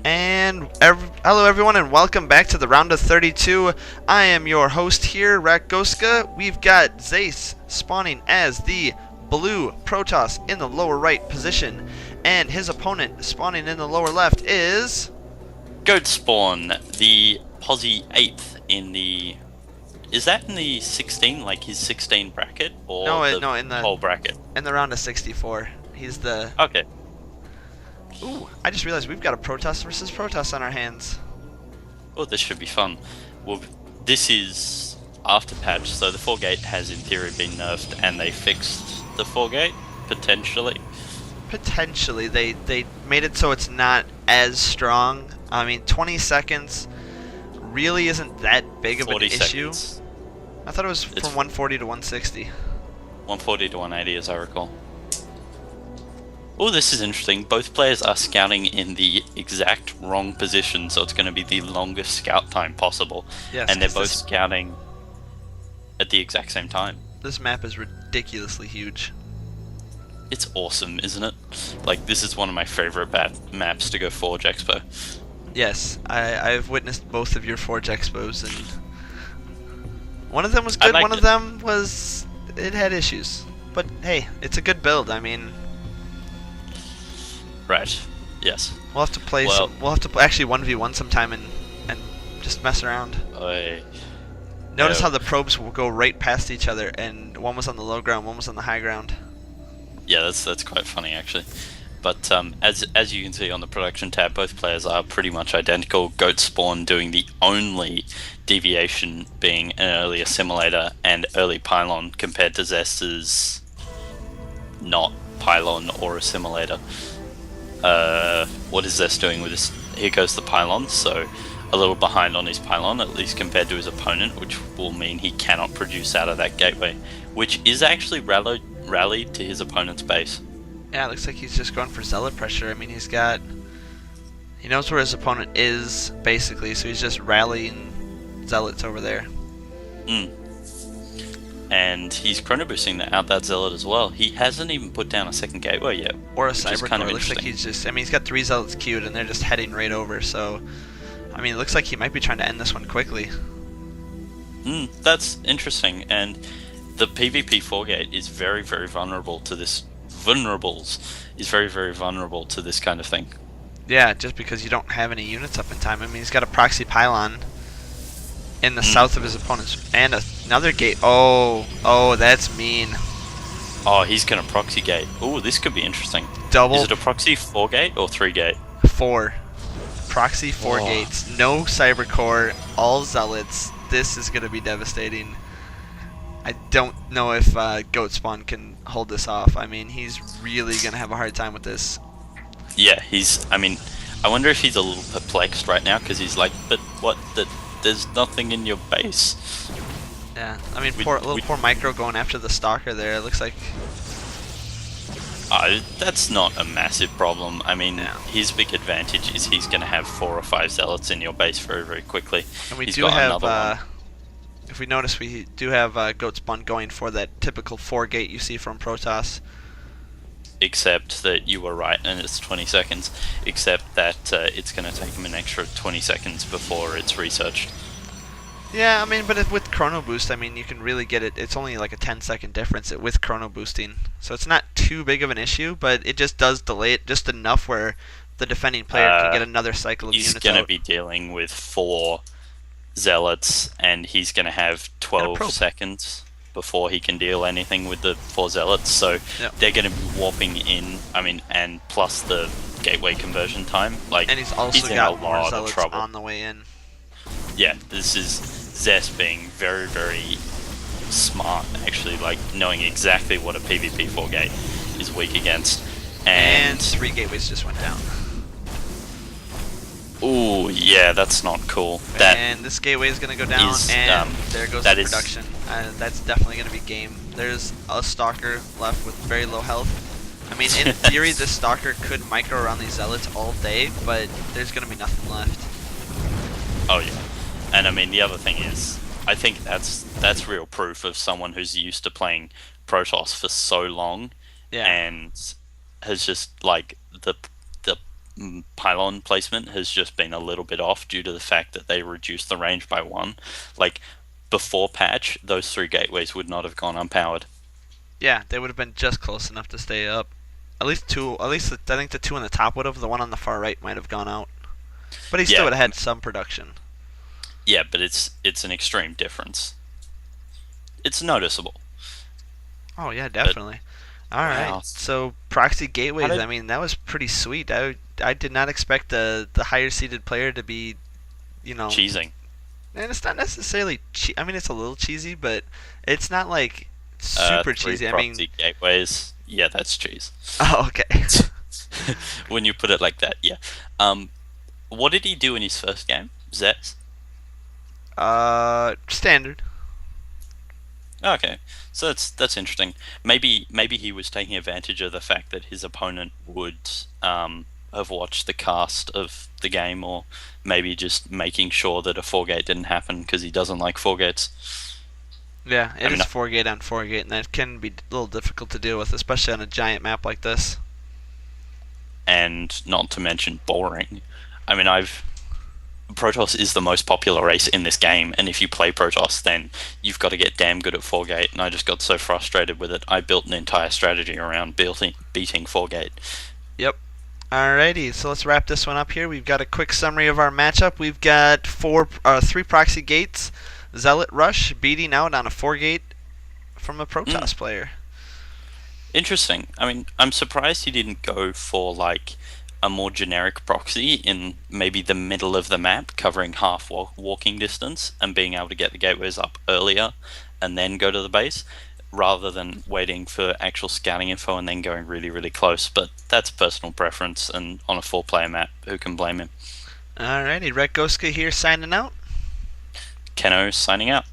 Hello everyone, and welcome back to the round of 32. I am your host here, Rakgoska. We've got Zace spawning as the blue Protoss in the lower right position, and his opponent spawning in the lower left is gOatspwn, the Posse 8th in the... Is that in the 16, like his 16 bracket, or no, in the whole bracket? In the round of 64. He's the... Okay. Ooh, I just realized we've got a Protoss versus Protoss on our hands. Oh, this should be fun. Well, this is after patch, so the 4-gate has in theory been nerfed, and they fixed the 4-gate, potentially. Potentially. They made it so it's not as strong. I mean, 20 seconds really isn't that big of an issue. Seconds. I thought it was from 140 to 160. 140 to 180, as I recall. Oh, this is interesting. Both players are scouting in the exact wrong position, so it's going to be the longest scout time possible. Yes, and they're both scouting at the exact same time. This map is ridiculously huge. It's awesome, isn't it? Like, this is one of my favorite maps to go Forge Expo. Yes, I've witnessed both of your Forge Expos, and one of them was good, one of them was... it had issues. But hey, it's a good build, I mean... Right. Yes. We'll have to play we'll have to actually 1v1 sometime and just mess around. Notice how the probes will go right past each other, and one was on the low ground, one was on the high ground. Yeah, that's quite funny actually. But as you can see on the production tab, both players are pretty much identical. gOatspwn doing the only deviation being an early assimilator and early pylon, compared to Zest's not pylon or assimilator. What is Zest doing with this? Here goes the pylon, so a little behind on his pylon, at least compared to his opponent, which will mean he cannot produce out of that gateway, which is actually rallied to his opponent's base. Yeah, it looks like he's just going for zealot pressure. I mean, he knows where his opponent is, basically, so he's just rallying zealots over there. And he's chrono boosting out that zealot as well. He hasn't even put down a second gateway yet. Or a cyber core. It looks like he's just... I mean, he's got 3 zealots queued, and they're just heading right over, so... I mean, it looks like he might be trying to end this one quickly. That's interesting, and the PvP 4-gate is very, very vulnerable to this... is very, very vulnerable to this kind of thing. Yeah, just because you don't have any units up in time. I mean, he's got a proxy pylon in the south of his opponent's, and another gate. Oh, that's mean. Oh, he's gonna proxy gate. Oh, this could be interesting. Double. Is it a proxy 4-gate or 3-gate? 4. Proxy 4 gates. No cyber core. All zealots. This is gonna be devastating. I don't know if gOatspwn can hold this off. I mean, he's really gonna have a hard time with this. Yeah, I mean, I wonder if he's a little perplexed right now, because he's like, but what? There's nothing in your base. Yeah, I mean, poor Micro going after the Stalker there. It looks like... that's not a massive problem. I mean, his big advantage is he's going to have 4 or 5 zealots in your base very, very quickly. And we do have, if we notice, we do have gOatspwn going for that typical 4-gate you see from Protoss. Except that you were right, and it's 20 seconds. Except that it's going to take him an extra 20 seconds before it's researched. Yeah, I mean, but with chrono boost, I mean, you can really get it. It's only like a 10-second difference with chrono boosting, so it's not too big of an issue. But it just does delay it just enough where the defending player can get another cycle of units out. He's going to be dealing with 4 zealots, and he's going to have 12 seconds before he can deal anything with the 4 zealots, so they're going to be warping in, I mean, and plus the gateway conversion time, like, and he's also got more zealots on the way in. Yeah, this is Zest being very, very smart, actually, like, knowing exactly what a PvP 4-gate is weak against. And 3 gateways just went down. Ooh, yeah, that's not cool. And this gateway is going to go down, and there goes the production. That's definitely going to be game. There's a Stalker left with very low health. I mean, in theory, this Stalker could micro around these zealots all day, but there's going to be nothing left. Oh, yeah. And I mean, the other thing is, I think that's real proof of someone who's used to playing Protoss for so long, and has just, like, the pylon placement has just been a little bit off due to the fact that they reduced the range by one. Like, before patch, those 3 gateways would not have gone unpowered. Yeah, they would have been just close enough to stay up. At least two. At least I think the two on the top would have. The one on the far right might have gone out. But he still Yeah, would have had some production. yeah, but it's an extreme difference. It's noticeable. Oh yeah, But definitely. All right. wow, So proxy how gateways. did I mean, that was pretty sweet. I did not expect the higher seeded player to be, you know, cheesing? and it's not necessarily. I mean, it's a little cheesy, but it's not like super Three cheesy. I mean, proxy gateways. Yeah, that's cheese. oh okay. When you put it like that, yeah. What did he do in his first game? Zets? Standard. Okay, so that's interesting. Maybe he was taking advantage of the fact that his opponent would have watched the cast of the game, or maybe just making sure that a 4 gate didn't happen because he doesn't like 4 gates. Yeah, I it mean, is 4 gate on 4 gate, and that can be a little difficult to deal with, especially on a giant map like this. and not to mention boring. I mean, Protoss is the most popular race in this game, and if you play Protoss, then you've got to get damn good at 4 gate. And I just got so frustrated with it, I built an entire strategy around beating 4 gate. Yep. Alrighty, so let's wrap this one up here. We've got a quick summary of our matchup. We've got 3 proxy gates. Zealot Rush beating out on a 4 gate from a Protoss player. Interesting. I mean, I'm surprised he didn't go for like a more generic proxy in maybe the middle of the map, covering half walking distance and being able to get the gateways up earlier and then go to the base, rather than waiting for actual scouting info and then going really, really close. But that's personal preference, and on a 4-player map, who can blame him? Alrighty, Rakgoska here signing out. Keno signing out.